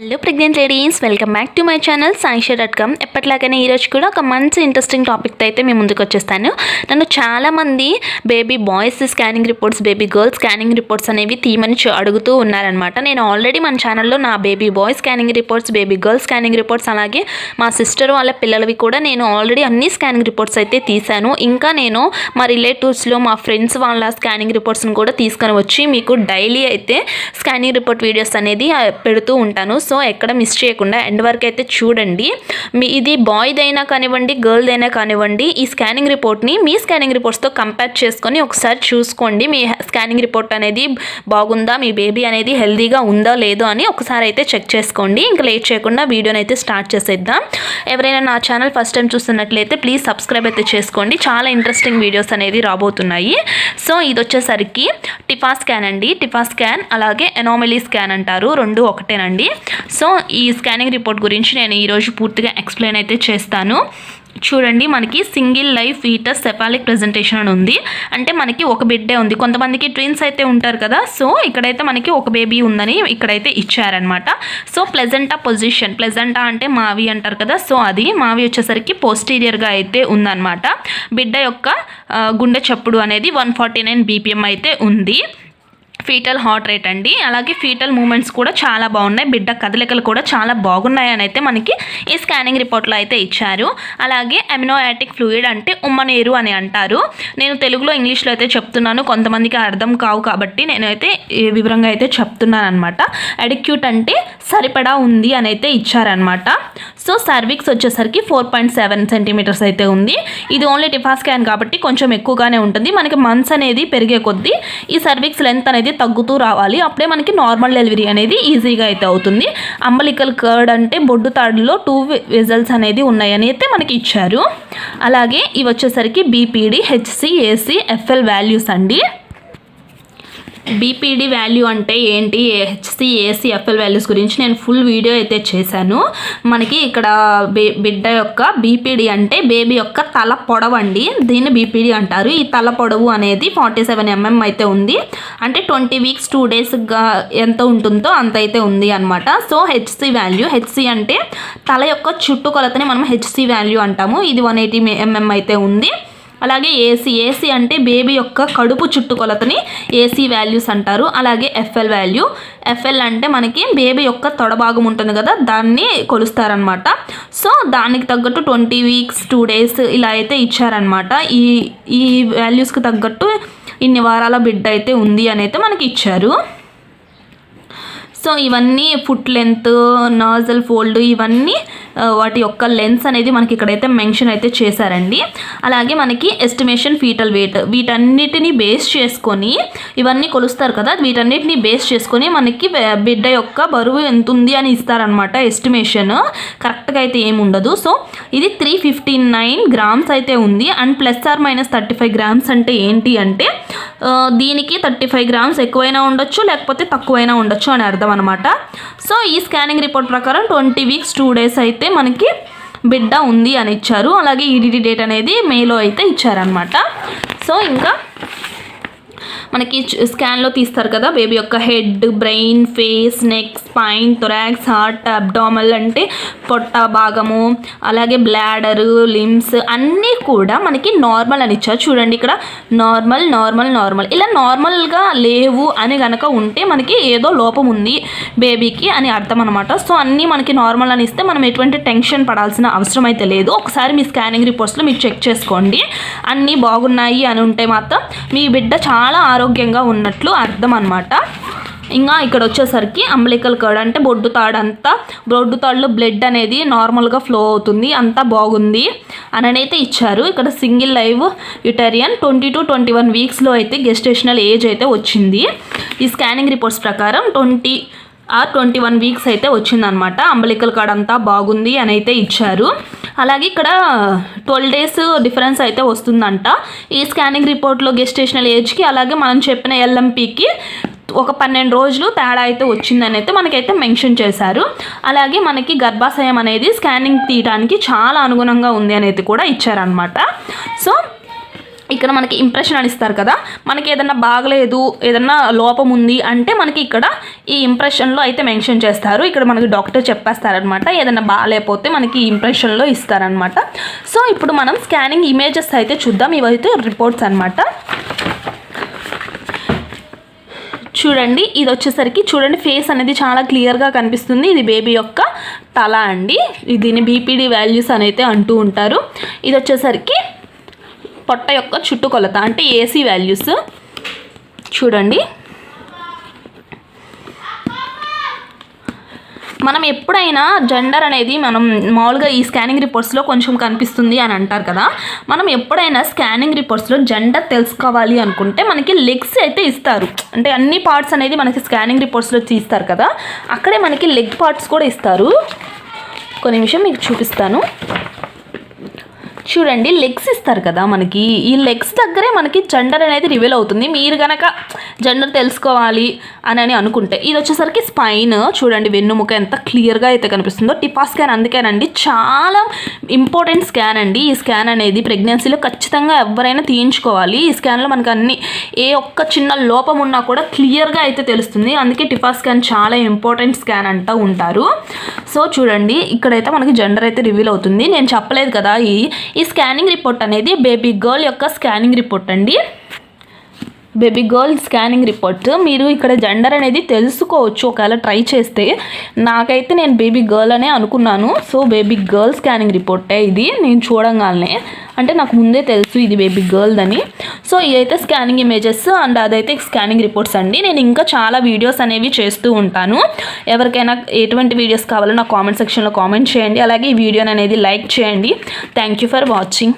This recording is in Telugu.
Hello pregnant ladies, welcome back to my channel saisha.com. ఎప్పటిలాగానే ఈరోజు కూడా ఒక మంచి ఇంట్రెస్టింగ్ టాపిక్తో అయితే మేము ముందుకు వచ్చేస్తాను. నన్ను చాలామంది baby boys scanning reports, baby girls scanning reports అనేవి తీయమని అడుగుతూ ఉన్నారనమాట. నేను ఆల్రెడీ మన ఛానల్లో నా baby bye scanning reports, baby girls scanning reports, అలాగే మా సిస్టర్ వాళ్ళ పిల్లలవి కూడా నేను ఆల్రెడీ అన్ని స్కానింగ్ రిపోర్ట్స్ అయితే తీశాను. ఇంకా నేను మా రిలేటివ్స్లో మా ఫ్రెండ్స్ వాళ్ళ స్కానింగ్ రిపోర్ట్స్ని కూడా తీసుకొని వచ్చి మీకు డైలీ అయితే స్కానింగ్ రిపోర్ట్ వీడియోస్ అనేది పెడుతూ ఉంటాను. సో ఎక్కడ మిస్ చేయకుండా ఎండ్ వరకు అయితే చూడండి. ఇది బాయ్దైనా కానివ్వండి, గర్ల్దైనా కానివ్వండి, ఈ స్కానింగ్ రిపోర్ట్ని మీ స్కానింగ్ రిపోర్ట్స్తో కంపేర్ చేసుకొని ఒకసారి చూసుకోండి. మీ స్కానింగ్ రిపోర్ట్ అనేది బాగుందా, మీ బేబీ అనేది హెల్దీగా ఉందా లేదో అని ఒకసారి అయితే చెక్ చేసుకోండి. ఇంకా లేట్ చేయకుండా వీడియోని అయితే స్టార్ట్ చేసేద్దాం. ఎవరైనా నా ఛానల్ ఫస్ట్ టైం చూస్తున్నట్లయితే ప్లీజ్ సబ్స్క్రైబ్ అయితే చేసుకోండి. చాలా ఇంట్రెస్టింగ్ వీడియోస్ అనేది రాబోతున్నాయి. సో ఇది వచ్చేసరికి టిఫా స్కాన్ అండి. టిఫా స్కాన్ అలాగే ఎనామలీ స్కాన్ అంటారు, రెండు ఒకటేనండి. సో ఈ స్కానింగ్ రిపోర్ట్ గురించి నేను ఈరోజు పూర్తిగా ఎక్స్ప్లెయిన్ అయితే చేస్తాను. చూడండి, మనకి single life foetus cephalic presentation అని ఉంది. అంటే మనకి ఒక బిడ్డే ఉంది. కొంతమందికి ట్విన్స్ అయితే ఉంటారు కదా. సో ఇక్కడైతే మనకి ఒక బేబీ ఉందని ఇక్కడైతే ఇచ్చారనమాట. సో ప్లెజెంటా పొజిషన్, ప్లెజెంటా అంటే మావి అంటారు కదా. సో అది మావి వచ్చేసరికి పోస్టీరియర్గా అయితే ఉందన్నమాట. బిడ్డ యొక్క గుండె చప్పుడు అనేది 149 BPM అయితే ఉంది. ఫీటల్ హార్ట్ రేట్ అండి. అలాగే ఫీటల్ మూమెంట్స్ కూడా చాలా బాగున్నాయి. బిడ్డ కదలికలు కూడా చాలా బాగున్నాయి అని అయితే మనకి ఈ స్కానింగ్ రిపోర్ట్లో అయితే ఇచ్చారు. అలాగే అమినోయాటిక్ ఫ్లూయిడ్ అంటే ఉమ్మనీరు అని అంటారు. నేను తెలుగులో ఇంగ్లీష్లో అయితే చెప్తున్నాను, కొంతమందికి అర్థం కావు కాబట్టి నేనైతే వివరంగా అయితే చెప్తున్నాను అనమాట. అడిక్యూట్ అంటే సరిపడా ఉంది అని అయితే ఇచ్చారనమాట. సో సర్విక్స్ వచ్చేసరికి 4.7 సెంటీమీటర్స్ అయితే ఉంది. ఇది ఓన్లీ టిఫా స్కాన్ కాబట్టి కొంచెం ఎక్కువగానే ఉంటుంది. మనకి మంత్స్ అనేది పెరిగే కొద్దీ ఈ సర్విక్స్ లెంత్ అనేది తగ్గుతూ రావాలి. అప్పుడే మనకి నార్మల్ డెలివరీ అనేది ఈజీగా అయితే అవుతుంది. అంబలికల్ కర్డ్ అంటే బొడ్డు తాడులో 2 వెజల్స్ అనేది ఉన్నాయని అయితే మనకి ఇచ్చారు. అలాగే ఇవి వచ్చేసరికి BPD, HC, AC, FL values అండి. బీపీడీ వాల్యూ అంటే ఏంటి, హెచ్సి, ఏసీ, ఎఫ్ఎల్ వాల్యూస్ గురించి నేను ఫుల్ వీడియో అయితే చేశాను. మనకి ఇక్కడ బిడ్డ యొక్క బీపీడీ అంటే బేబీ యొక్క తల పొడవు అండి. దీన్ని బీపీడీ అంటారు. ఈ తల పొడవు అనేది 47 mm అయితే ఉంది. అంటే 20 weeks 2 daysగా ఎంత ఉంటుందో అంత అయితే ఉంది అనమాట. సో హెచ్సి వాల్యూ, హెచ్సి అంటే తల యొక్క చుట్టుకొలతని మనం హెచ్సి వాల్యూ అంటాము. ఇది 180 mm అయితే ఉంది. అలాగే ఏసీ, ఏసీ అంటే బేబీ యొక్క కడుపు చుట్టుకొలతని ఏసీ వాల్యూస్ అంటారు. అలాగే ఎఫ్ఎల్ వాల్యూ, ఎఫ్ఎల్ అంటే మనకి బేబీ యొక్క తొడభాగం ఉంటుంది కదా, దాన్ని కొలుస్తారనమాట. సో దానికి తగ్గట్టు 20 weeks 2 days ఇలా అయితే ఇచ్చారనమాట. ఈ వాల్యూస్కి తగ్గట్టు ఇన్ని వారాల బిడ్డ అయితే ఉంది అని అయితే మనకి ఇచ్చారు. సో ఇవన్నీ ఫుట్ లెంత్, నాజల్ ఫోల్డ్, ఇవన్నీ వాటి యొక్క లెన్స్ అనేది మనకి ఇక్కడైతే మెన్షన్ అయితే చేశారండి. అలాగే మనకి ఎస్టిమేషన్ ఫీటల్ వెయిట్, వీటన్నిటిని బేస్ చేసుకొని ఇవన్నీ కొలుస్తారు కదా, వీటన్నిటిని బేస్ చేసుకొని మనకి బిడ్డ యొక్క బరువు ఎంత ఉంది అని ఇస్తారనమాట. ఎస్టిమేషన్ కరెక్ట్గా అయితే ఏమి ఉండదు. సో ఇది 359 grams అయితే ఉంది. అండ్ ±35 grams అంటే ఏంటి అంటే దీనికి 35 grams ఎక్కువైనా ఉండొచ్చు, లేకపోతే తక్కువైనా ఉండొచ్చు అని అర్థం అనమాట. సో ఈ స్కానింగ్ రిపోర్ట్ ప్రకారం 20 weeks 2 days అయితే మనకి బిడ్డ ఉంది అని ఇచ్చారు. అలాగే ఈడీడీ డేట్ అనేది మేలో అయితే ఇచ్చారనమాట. సో ఇంకా మనకి స్కాన్లో తీస్తారు కదా బేబీ యొక్క head, brain, face, neck, spine, thorax, heart, abdominal అంటే పొట్ట భాగము, అలాగే బ్లాడరు, లిమ్స్ అన్నీ కూడా మనకి నార్మల్ అని ఇచ్చారు. చూడండి ఇక్కడ నార్మల్, నార్మల్, నార్మల్, ఇలా నార్మల్గా లేవు అని కనుక ఉంటే మనకి ఏదో లోపం ఉంది బేబీకి అని అర్థం అనమాట. సో అన్నీ మనకి నార్మల్ అని ఇస్తే మనం ఎటువంటి టెన్షన్ పడాల్సిన అవసరం అయితే లేదు. ఒకసారి మీ స్కానింగ్ రిపోర్ట్స్లో మీరు చెక్ చేసుకోండి. అన్నీ బాగున్నాయి అని ఉంటే మాత్రం మీ బిడ్డ చాలా ఆరోగ్యంగా ఉన్నట్లు అర్థం అనమాట. ఇంకా ఇక్కడ వచ్చేసరికి అంబలికల్ కర్డ్ అంటే బొడ్డు తాడులో బ్లడ్ అనేది నార్మల్గా ఫ్లో అవుతుంది, అంతా బాగుంది అని అయితే ఇచ్చారు. ఇక్కడ సింగిల్ లైవ్ యుటేరియన్ 20 to 21 weeksలో అయితే గెస్టేషనల్ ఏజ్ అయితే వచ్చింది. ఈ స్కానింగ్ రిపోర్ట్స్ ప్రకారం 20 or 21 weeks అయితే వచ్చిందనమాట. అంబలికల్ కార్డ్ అంతా బాగుంది అని అయితే ఇచ్చారు. అలాగే ఇక్కడ 12 days డిఫరెన్స్ అయితే వస్తుందంట ఈ స్కానింగ్ రిపోర్ట్లో గెస్టేషనల్ ఏజ్కి. అలాగే మనం చెప్పిన ఎల్ఎంపీకి ఒక 12 రోజులు తేడా అయితే వచ్చిందని అయితే మనకైతే మెన్షన్ చేశారు. అలాగే మనకి గర్భాశయం అనేది స్కానింగ్ తీయడానికి చాలా అనుగుణంగా ఉంది అనేది కూడా ఇచ్చారనమాట. సో ఇక్కడ మనకి ఇంప్రెషన్ అని ఇస్తారు కదా, మనకి ఏదన్నా బాగలేదు, ఏదన్నా లోపం ఉంది అంటే మనకి ఇక్కడ ఈ ఇంప్రెషన్లో అయితే మెన్షన్ చేస్తారు. ఇక్కడ మనకి డాక్టర్ చెప్పేస్తారనమాట. ఏదైనా బాగాలేకపోతే మనకి ఇంప్రెషన్లో ఇస్తారనమాట. సో ఇప్పుడు మనం స్కానింగ్ ఇమేజెస్ అయితే చూద్దాం. ఇవైతే రిపోర్ట్స్ అనమాట. చూడండి, ఇది వచ్చేసరికి చూడండి ఫేస్ అనేది చాలా క్లియర్గా కనిపిస్తుంది. ఇది బేబీ యొక్క తల అండి. దీన్ని బీపీడీ వాల్యూస్ అనేది అంటూ ఉంటారు. ఇది వచ్చేసరికి పొట్ట యొక్క చుట్టుకొలత అంటే ఏసీ వాల్యూస్. చూడండి, మనం ఎప్పుడైనా జెండర్ అనేది మనం మామూలుగా ఈ స్కానింగ్ రిపోర్ట్స్లో కొంచెం కనిపిస్తుంది అని అంటారు కదా. మనం ఎప్పుడైనా స్కానింగ్ రిపోర్ట్స్లో జెండర్ తెలుసుకోవాలి అనుకుంటే మనకి లెగ్స్ అయితే ఇస్తారు. అంటే అన్ని పార్ట్స్ అనేది మనకి స్కానింగ్ రిపోర్ట్స్లో తీస్తారు కదా, అక్కడే మనకి లెగ్ పార్ట్స్ కూడా ఇస్తారు. ఒక నిమిషం మీకు చూపిస్తాను. చూడండి, లెగ్స్ ఇస్తారు కదా మనకి. ఈ లెగ్స్ దగ్గరే మనకి జెండర్ అనేది రివీల్ అవుతుంది. మీరు కనుక జెండర్ తెలుసుకోవాలి అని అనుకుంటే. ఇది వచ్చేసరికి స్పైన్. చూడండి వెన్నుముక ఎంత క్లియర్గా అయితే కనిపిస్తుందో. టిఫా స్కాన్ అందుకేనండి చాలా ఇంపార్టెంట్ స్కాన్ అండి. ఈ స్కాన్ అనేది ప్రెగ్నెన్సీలో ఖచ్చితంగా ఎవరైనా తీయించుకోవాలి. ఈ స్కాన్లో మనకు అన్ని ఏ ఒక్క చిన్న లోపం ఉన్నా కూడా క్లియర్గా అయితే తెలుస్తుంది. అందుకే టిఫా స్కాన్ చాలా ఇంపార్టెంట్ స్కాన్ అంటూ ఉంటారు. సో చూడండి, ఇక్కడైతే మనకి జెండర్ అయితే రివీల్ అవుతుంది. నేను చెప్పలేదు కదా, ఈ స్కానింగ్ రిపోర్ట్ అనేది బేబీ గర్ల్ యొక్క స్కానింగ్ రిపోర్ట్ అండి. Baby girl scanning report. మీరు ఇక్కడ జెండర్ అనేది తెలుసుకోవచ్చు ఒకవేళ ట్రై చేస్తే. నాకైతే నేను బేబీ గర్ల్ అనే అనుకున్నాను. సో బేబీ గర్ల్ స్కానింగ్ రిపోర్టే ఇది. నేను చూడంగానే అంటే నాకు ముందే తెలుసు ఇది బేబీ గర్ల్ అని. సో ఇదైతే స్కానింగ్ ఇమేజెస్ అండ్ అదైతే స్కానింగ్ రిపోర్ట్స్ అండి. నేను ఇంకా చాలా వీడియోస్ అనేవి చేస్తూ ఉంటాను. ఎవరికైనా ఎటువంటి వీడియోస్ కావాలో నా కామెంట్ సెక్షన్లో కామెంట్ చేయండి. అలాగే ఈ వీడియోని అనేది లైక్ చేయండి. Thank you for watching.